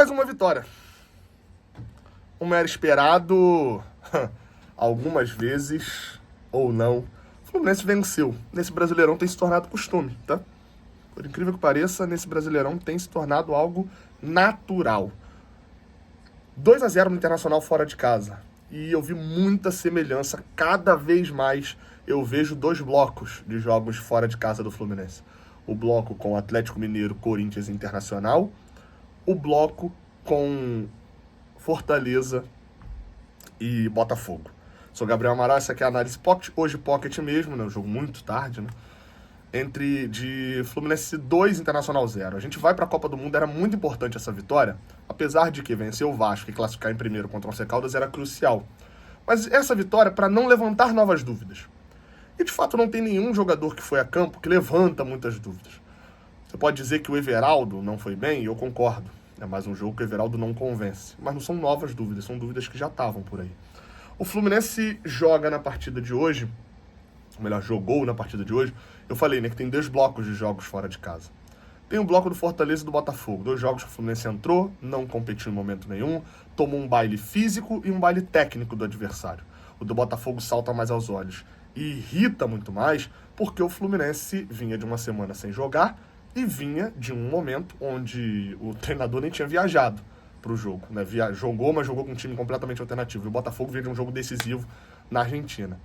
Mais uma vitória. Como era esperado, algumas vezes, ou não, o Fluminense venceu. Nesse Brasileirão tem se tornado costume, tá? Por incrível que pareça, nesse Brasileirão tem se tornado algo natural. 2-0 no Internacional fora de casa. E eu vi muita semelhança, cada vez mais eu vejo dois blocos de jogos fora de casa do Fluminense. O bloco com Atlético Mineiro, Corinthians e Internacional. O bloco com Fortaleza e Botafogo. Sou Gabriel Amaral, essa aqui é a análise Pocket, hoje Pocket mesmo, né? Um jogo muito tarde, né? De Fluminense 2 Internacional 0. A gente vai para a Copa do Mundo, era muito importante essa vitória, apesar de que vencer o Vasco e classificar em primeiro contra o Once Caldas era crucial. Mas essa vitória para não levantar novas dúvidas. E de fato não tem nenhum jogador que foi a campo que levanta muitas dúvidas. Você pode dizer que o Everaldo não foi bem, e eu concordo. É mais um jogo que o Everaldo não convence. Mas não são novas dúvidas, são dúvidas que já estavam por aí. O Fluminense joga na partida de hoje, ou melhor, jogou na partida de hoje. Eu falei, né, que tem 2 blocos de jogos fora de casa. Tem o bloco do Fortaleza e do Botafogo. 2 jogos que o Fluminense entrou, não competiu em momento nenhum, tomou um baile físico e um baile técnico do adversário. O do Botafogo salta mais aos olhos e irrita muito mais, porque o Fluminense vinha de uma semana sem jogar e vinha de um momento onde o treinador nem tinha viajado para o jogo, né? Jogou, mas jogou com um time completamente alternativo. E o Botafogo vinha de um jogo decisivo na Argentina.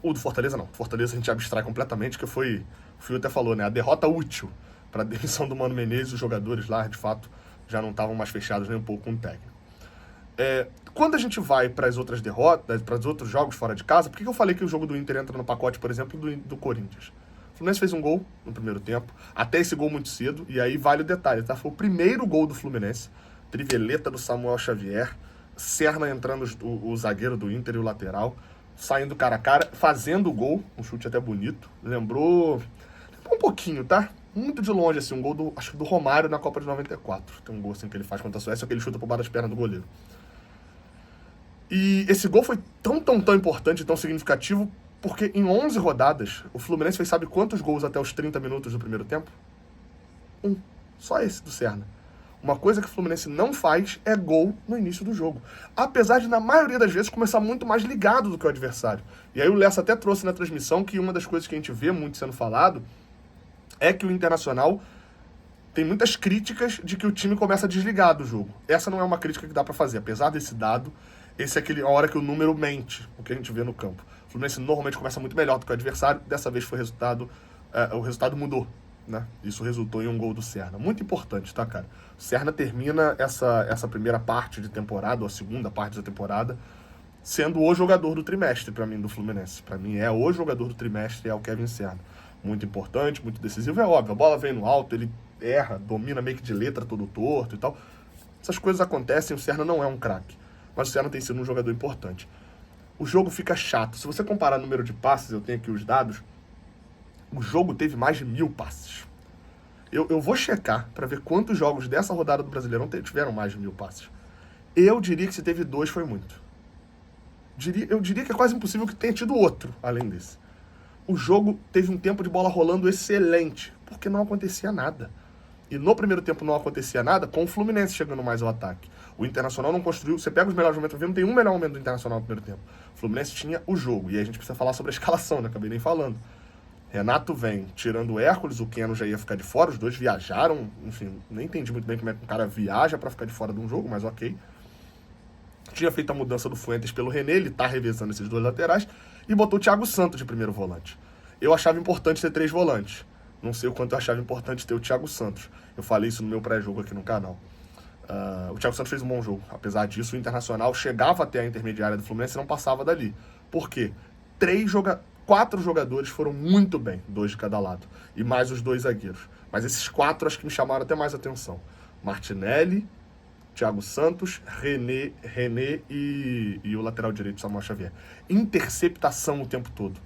O do Fortaleza não. O Fortaleza a gente abstrai completamente, que foi, o Fio até falou, né? A derrota útil para a demissão do Mano Menezes, os jogadores lá, de fato, já não estavam mais fechados nem um pouco com o técnico. Quando a gente vai para as outras derrotas, para os outros jogos fora de casa, por que eu falei que o jogo do Inter entra no pacote, por exemplo, do Corinthians? O Fluminense fez um gol no primeiro tempo, até esse gol muito cedo, e aí vale o detalhe, tá? Foi o primeiro gol do Fluminense, triveleta do Samuel Xavier, Serna entrando o zagueiro do Inter e o lateral, saindo cara a cara, fazendo o gol, um chute até bonito, lembrou um pouquinho, tá? Muito de longe, assim, um gol acho que do Romário na Copa de 94, tem um gol assim que ele faz contra a Suécia, que ele chuta por baixo das pernas do goleiro. E esse gol foi tão importante, tão significativo, porque em 11 rodadas, o Fluminense fez sabe quantos gols até os 30 minutos do primeiro tempo? Só esse do Serna. Uma coisa que o Fluminense não faz é gol no início do jogo. Apesar de, na maioria das vezes, começar muito mais ligado do que o adversário. E aí o Lessa até trouxe na transmissão que uma das coisas que a gente vê muito sendo falado é que o Internacional tem muitas críticas de que o time começa a desligar do jogo. Essa não é uma crítica que dá pra fazer. Apesar desse dado, esse é a hora que o número mente, o que a gente vê no campo. O Fluminense normalmente começa muito melhor do que o adversário. Dessa vez foi o resultado mudou, né? Isso resultou em um gol do Serna. Muito importante, tá, cara? O Serna termina essa primeira parte de temporada, ou a segunda parte da temporada, sendo o jogador do trimestre, pra mim, do Fluminense. Pra mim, é o jogador do trimestre, é o Kevin Serna. Muito importante, muito decisivo. É óbvio, a bola vem no alto, ele erra, domina meio que de letra, todo torto e tal. Essas coisas acontecem, o Serna não é um craque. Mas o Serna tem sido um jogador importante. O jogo fica chato. Se você comparar o número de passes, eu tenho aqui os dados, o jogo teve mais de 1000 passes. Eu vou checar para ver quantos jogos dessa rodada do Brasileirão tiveram mais de 1000 passes. Eu diria que se teve 2 foi muito. Eu diria que é quase impossível que tenha tido outro, além desse. O jogo teve um tempo de bola rolando excelente, porque não acontecia nada. E no primeiro tempo não acontecia nada, com o Fluminense chegando mais ao ataque. O Internacional não construiu. Você pega os melhores momentos, não tem um melhor momento do Internacional no primeiro tempo. O Fluminense tinha o jogo. E aí a gente precisa falar sobre a escalação, né? Acabei nem falando. Renato vem tirando o Hércules, o Keno já ia ficar de fora, os dois viajaram. Enfim, nem entendi muito bem como é que um cara viaja pra ficar de fora de um jogo, mas ok. Tinha feito a mudança do Fuentes pelo René, ele tá revezando esses 2 laterais, e botou o Thiago Santos de primeiro volante. Eu achava importante ter 3 volantes. Não sei o quanto eu achava importante ter o Thiago Santos. Eu falei isso no meu pré-jogo aqui no canal. O Thiago Santos fez um bom jogo. Apesar disso, o Internacional chegava até a intermediária do Fluminense e não passava dali. Por quê? 4 jogadores foram muito bem, 2 de cada lado. E mais os 2 zagueiros. Mas esses 4 acho que me chamaram até mais atenção. Martinelli, Thiago Santos, René e o lateral direito, Samuel Xavier. Interceptação o tempo todo.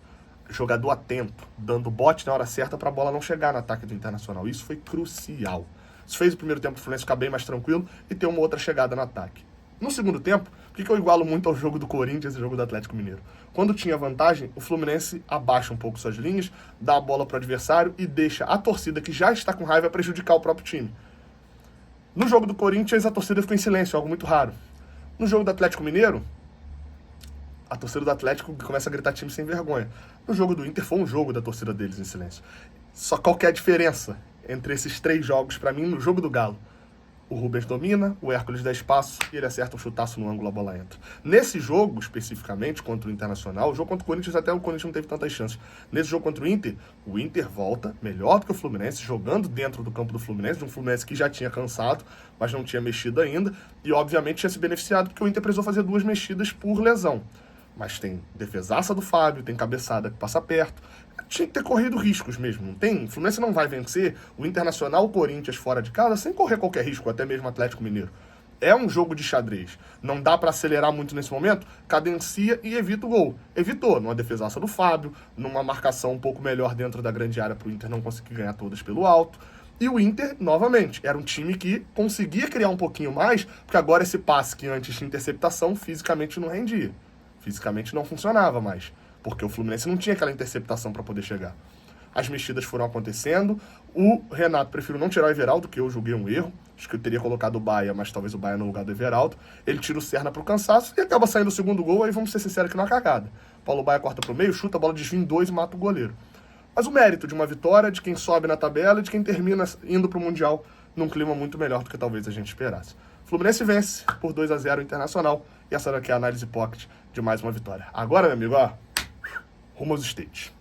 Jogador atento, dando bote na hora certa para a bola não chegar no ataque do Internacional. Isso foi crucial. Isso fez o primeiro tempo do Fluminense ficar bem mais tranquilo e ter uma outra chegada no ataque. No segundo tempo, por que eu igualo muito ao jogo do Corinthians e ao jogo do Atlético Mineiro? Quando tinha vantagem, o Fluminense abaixa um pouco suas linhas, dá a bola para o adversário e deixa a torcida, que já está com raiva, prejudicar o próprio time. No jogo do Corinthians, a torcida ficou em silêncio, algo muito raro. No jogo do Atlético Mineiro, a torcida do Atlético começa a gritar time sem vergonha. No jogo do Inter, foi um jogo da torcida deles em silêncio. Só qual que é a diferença entre esses 3 jogos, pra mim, no jogo do Galo? O Rubens domina, o Hércules dá espaço e ele acerta um chutaço no ângulo, a bola entra. Nesse jogo, especificamente, contra o Internacional, o jogo contra o Corinthians, até o Corinthians não teve tantas chances. Nesse jogo contra o Inter volta, melhor do que o Fluminense, jogando dentro do campo do Fluminense, de um Fluminense que já tinha cansado, mas não tinha mexido ainda, e obviamente tinha se beneficiado, porque o Inter precisou fazer 2 mexidas por lesão. Mas tem defesaça do Fábio, tem cabeçada que passa perto. Tinha que ter corrido riscos mesmo. Não tem? O Fluminense não vai vencer o Internacional, o Corinthians fora de casa sem correr qualquer risco, até mesmo o Atlético Mineiro. É um jogo de xadrez. Não dá pra acelerar muito nesse momento, cadencia e evita o gol. Evitou, numa defesaça do Fábio, numa marcação um pouco melhor dentro da grande área pro Inter não conseguir ganhar todas pelo alto. E o Inter, novamente, era um time que conseguia criar um pouquinho mais, porque agora esse passe que antes tinha interceptação, fisicamente não rendia. Fisicamente não funcionava mais, porque o Fluminense não tinha aquela interceptação para poder chegar. As mexidas foram acontecendo, o Renato preferiu não tirar o Everaldo, que eu julguei um erro, acho que eu teria colocado o Baia, mas talvez o Baia no lugar do Everaldo. Ele tira o Serna pro cansaço e acaba saindo o segundo gol, aí vamos ser sinceros que não é cagada. Paulo Baia corta pro meio, chuta, a bola desvia em 2 e mata o goleiro. Mas o mérito de uma vitória, de quem sobe na tabela e de quem termina indo pro Mundial num clima muito melhor do que talvez a gente esperasse. Fluminense vence por 2-0 o Internacional, e essa daqui é a análise pocket de mais uma vitória. Agora, meu amigo, ó, rumo aos States.